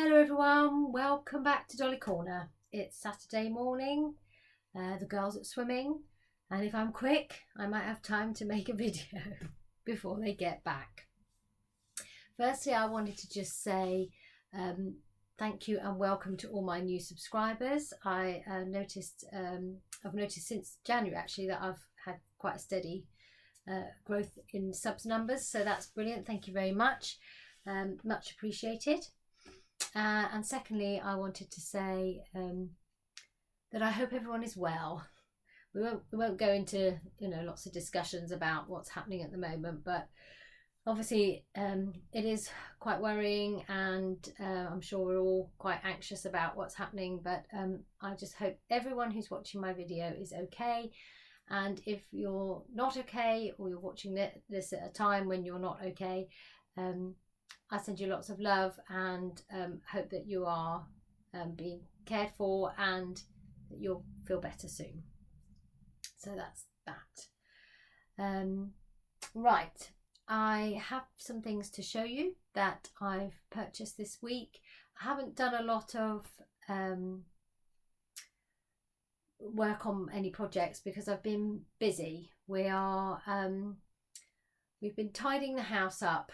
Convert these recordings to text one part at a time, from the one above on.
Hello everyone, welcome back to Dolly Corner. It's Saturday morning, the girls are swimming, and if I'm quick I might have time to make a video before they get back. Firstly, I wanted to just say thank you and welcome to all my new subscribers. I've noticed since January actually that I've had quite a steady growth in subs numbers, so that's brilliant. Thank you very much, much appreciated. And secondly, I wanted to say that I hope everyone is well. We won't go into lots of discussions about what's happening at the moment, but obviously it is quite worrying, and I'm sure we're all quite anxious about what's happening. But I just hope everyone who's watching my video is okay. And if you're not okay, or you're watching this at a time when you're not okay, I send you lots of love and hope that you are being cared for and that you'll feel better soon. So that's that. Right, I have some things to show you that I've purchased this week. I haven't done a lot of work on any projects because I've been busy. We've been tidying the house up.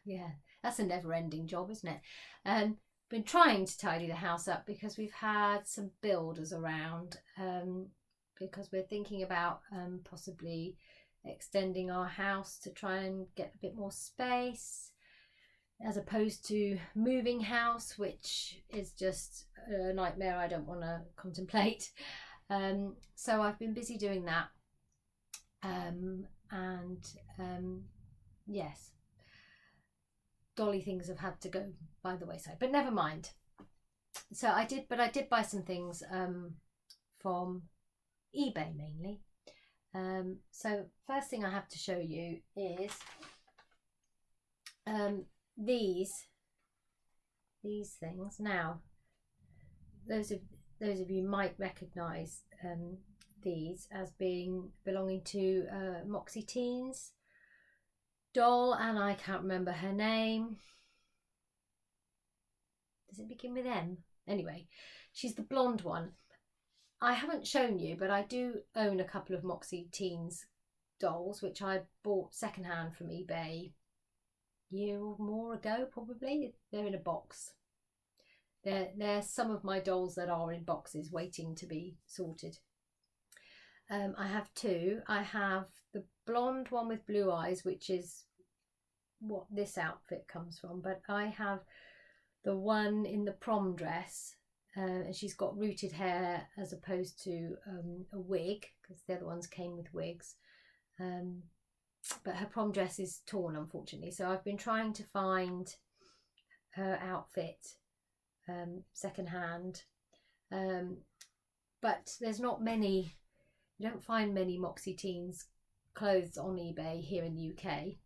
Yeah, that's a never-ending job, isn't it? And been trying to tidy the house up because we've had some builders around, because we're thinking about possibly extending our house to try and get a bit more space, as opposed to moving house, which is just a nightmare I don't want to contemplate. So I've been busy doing that, yes, dolly things have had to go by the wayside, but never mind. So I did buy some things from eBay mainly. So first thing I have to show you is these things. Now, those of you might recognize these as belonging to Moxie Teens doll, and I can't remember her name. Does it begin with M? Anyway, she's the blonde one. I haven't shown you, but I do own a couple of Moxie Teens dolls, which I bought secondhand from eBay a year or more ago, probably. They're in a box. They're some of my dolls that are in boxes waiting to be sorted. I have two. I have the blonde one with blue eyes, which is what this outfit comes from, but I have the one in the prom dress, and she's got rooted hair as opposed to a wig, because the other ones came with wigs, but her prom dress is torn, unfortunately. So I've been trying to find her outfit secondhand, but there's not many. You don't find many Moxie Teens clothes on eBay here in the UK.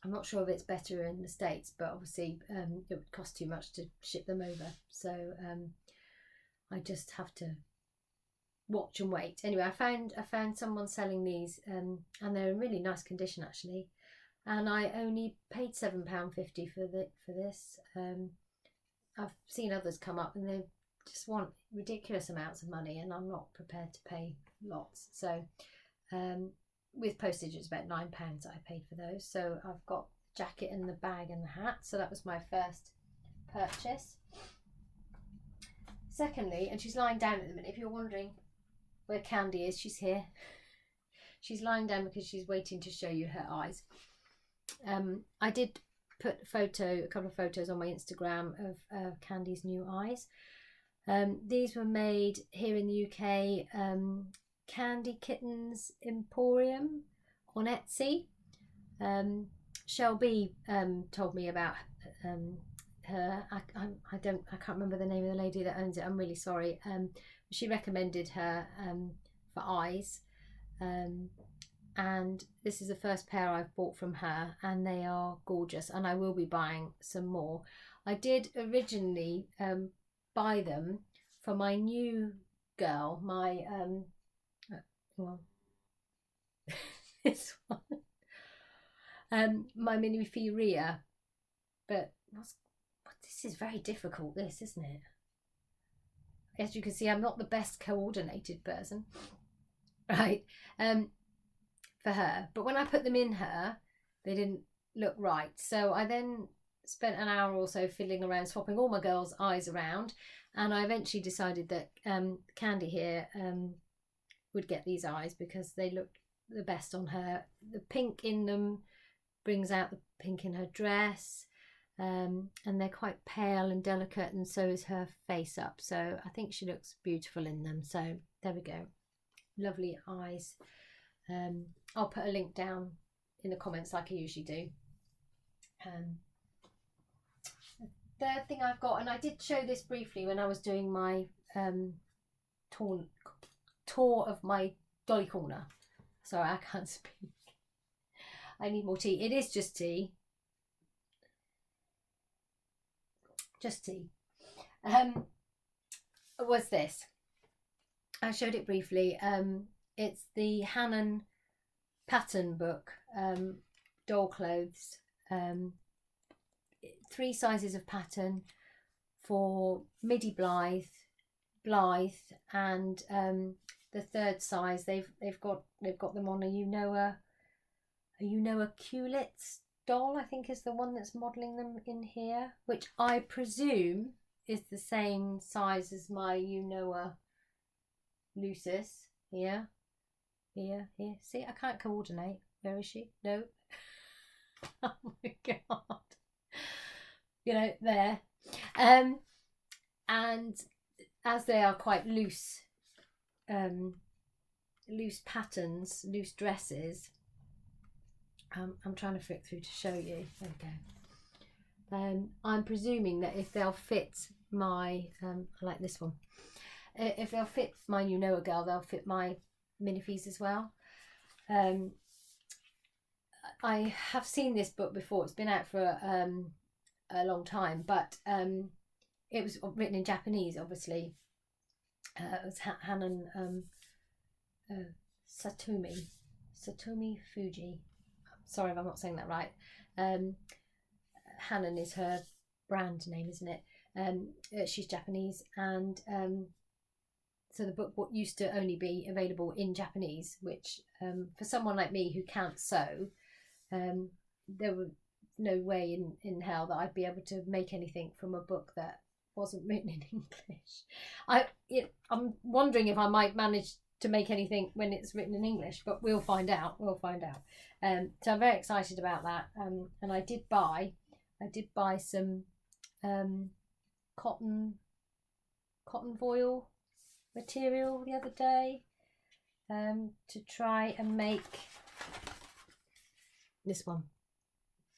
I'm not sure if it's better in the States, but obviously it would cost too much to ship them over. So I just have to watch and wait. Anyway, I found someone selling these, and they're in really nice condition actually. And I only paid £7.50 for this. I've seen others come up and they just want ridiculous amounts of money, and I'm not prepared to pay lots. So with postage it's about £9 that I paid for those. So I've got the jacket and the bag and the hat. So that was my first purchase. Secondly, and she's lying down at the minute, if you're wondering where Candy is, she's here. She's lying down because she's waiting to show you her eyes. I did put a couple of photos on my Instagram of Candy's new eyes. These were made here in the UK, Candy Kittens Emporium on Etsy. Shelby told me about her. I can't remember the name of the lady that owns it. I'm really sorry. She recommended her for eyes, and this is the first pair I've bought from her, and they are gorgeous, and I will be buying some more. I did originally buy them for my new girl, my this one, my mini Ria, but what's This is very difficult, this, isn't it? As you can see, I'm not the best coordinated person, right, for her. But when I put them in her, they didn't look right. So I then spent an hour or so fiddling around, swapping all my girls' eyes around. And I eventually decided that Candy here would get these eyes because they look the best on her. The pink in them brings out the pink in her dress. And they're quite pale and delicate, and so is her face up, so I think she looks beautiful in them. So there we go, lovely eyes. I'll put a link down in the comments like I usually do. The third thing I've got, and I did show this briefly when I was doing my tour of my Dolly Corner. Sorry, I can't speak. I need more tea. It is just tea. Just tea. Was this. I showed it briefly. It's the Hanon pattern book, doll clothes. 3 sizes of pattern for Midi Blythe, and the 3rd size. They've got them on a Unoa Culets doll, I think, is the one that's modelling them in here, which I presume is the same size as my Unoa Lucis. Here. See, I can't coordinate. Where is she? No. Oh my god. You know, there. And as they are quite loose patterns, loose dresses, I'm trying to flick through to show you. There we go. I'm presuming that if they'll fit my, I like this one. If they'll fit my Unoa girl, they'll fit my minifies as well. I have seen this book before. It's been out for a long time, but it was written in Japanese, obviously. It was Hanon Satomi Fujii. Sorry if I'm not saying that right. Hanon is her brand name, isn't it? She's Japanese, and so the book used to only be available in Japanese, which for someone like me who can't sew, there was no way in hell that I'd be able to make anything from a book that wasn't written in English. I'm wondering if I might manage to make anything when it's written in English, but we'll find out. So I'm very excited about that. And I did buy some cotton voile material the other day to try and make this one.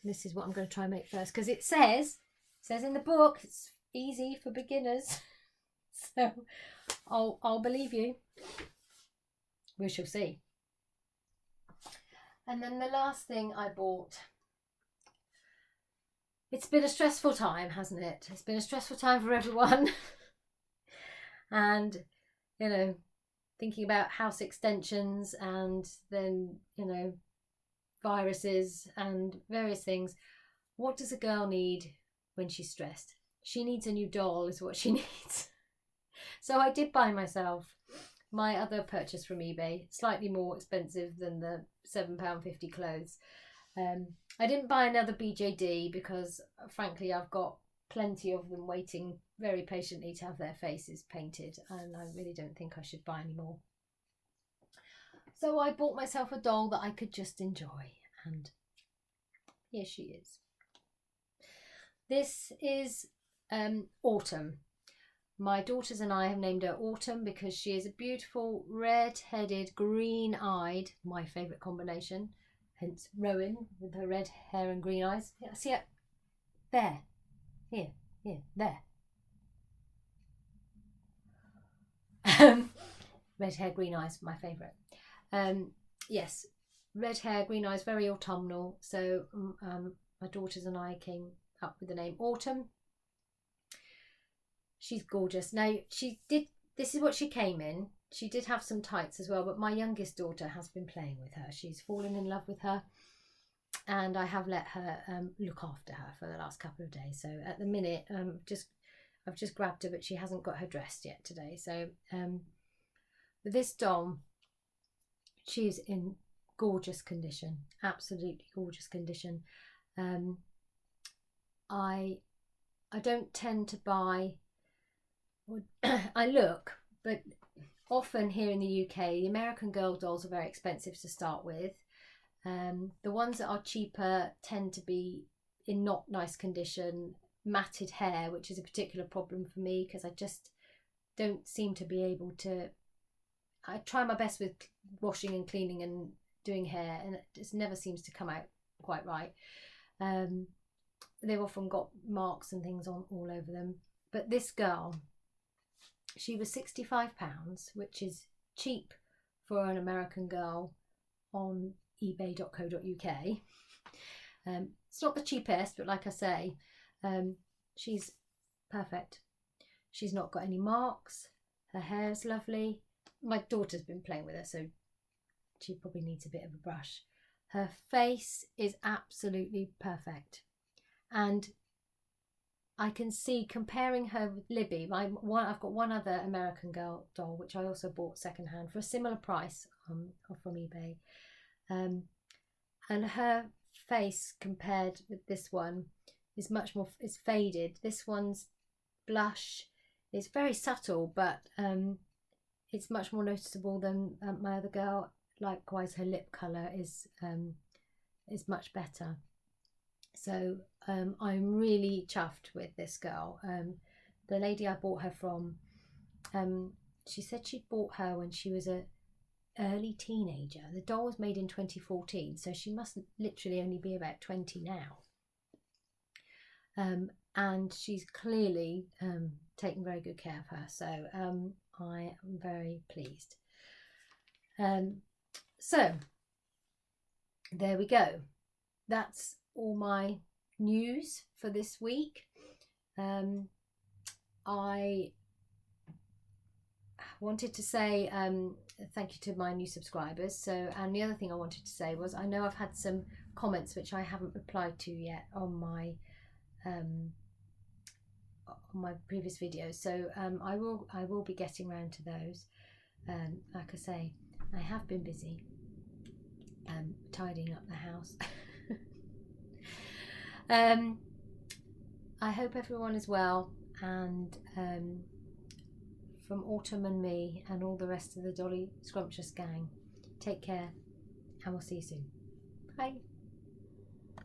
This is what I'm going to try and make first, because it says in the book it's easy for beginners. So I'll believe you. We shall see. And then the last thing I bought. It's been a stressful time, hasn't it? It's been a stressful time for everyone. And, you know, thinking about house extensions and then, you know, viruses and various things. What does a girl need when she's stressed? She needs a new doll is what she needs. So I did buy myself my other purchase from eBay, slightly more expensive than the £7.50 clothes. I didn't buy another BJD because, frankly, I've got plenty of them waiting very patiently to have their faces painted, and I really don't think I should buy any more. So I bought myself a doll that I could just enjoy, and here she is. This is Autumn. My daughters and I have named her Autumn because she is a beautiful red-headed, green-eyed, my favourite combination, hence Rowan with her red hair and green eyes. Yeah, see it? There. Here, there. Red hair, green eyes, my favourite. Yes, red hair, green eyes, very autumnal. So my daughters and I came up with the name Autumn. She's gorgeous. Now, this is what she came in. She did have some tights as well, but my youngest daughter has been playing with her. She's fallen in love with her. and I have let her look after her for the last couple of days. So at the minute, I've just grabbed her, but she hasn't got her dressed yet today. So with this doll, she's in gorgeous condition, absolutely gorgeous condition. I don't tend to buy, I look, but often here in the UK, the American Girl dolls are very expensive to start with. The ones that are cheaper tend to be in not nice condition, matted hair, which is a particular problem for me because I just don't seem to be able to. I try my best with washing and cleaning and doing hair, and it just never seems to come out quite right. They've often got marks and things on all over them. But this girl, she was £65, which is cheap for an American Girl on ebay.co.uk. It's not the cheapest, but like I say, she's perfect. She's not got any marks. Her hair is lovely. My daughter's been playing with her, so she probably needs a bit of a brush. Her face is absolutely perfect. And I can see, comparing her with Libby, I've got one other American Girl doll, which I also bought secondhand for a similar price from eBay. And her face compared with this one is much more, it's faded. This one's blush is very subtle, but it's much more noticeable than my other girl. Likewise, her lip colour is much better. So I'm really chuffed with this girl. The lady I bought her from, she said she bought her when she was an early teenager. The doll was made in 2014, so she must literally only be about 20 now. And she's clearly taken very good care of her, so I am very pleased. So there we go. That's all my news for this week. I wanted to say thank you to my new subscribers. So, and the other thing I wanted to say was, I know I've had some comments which I haven't replied to yet on my previous videos, so I will be getting around to those. Like I say, I have been busy tidying up the house. I hope everyone is well, and from Autumn and me and all the rest of the Dolly Scrumptious gang, take care, and we'll see you soon. Bye.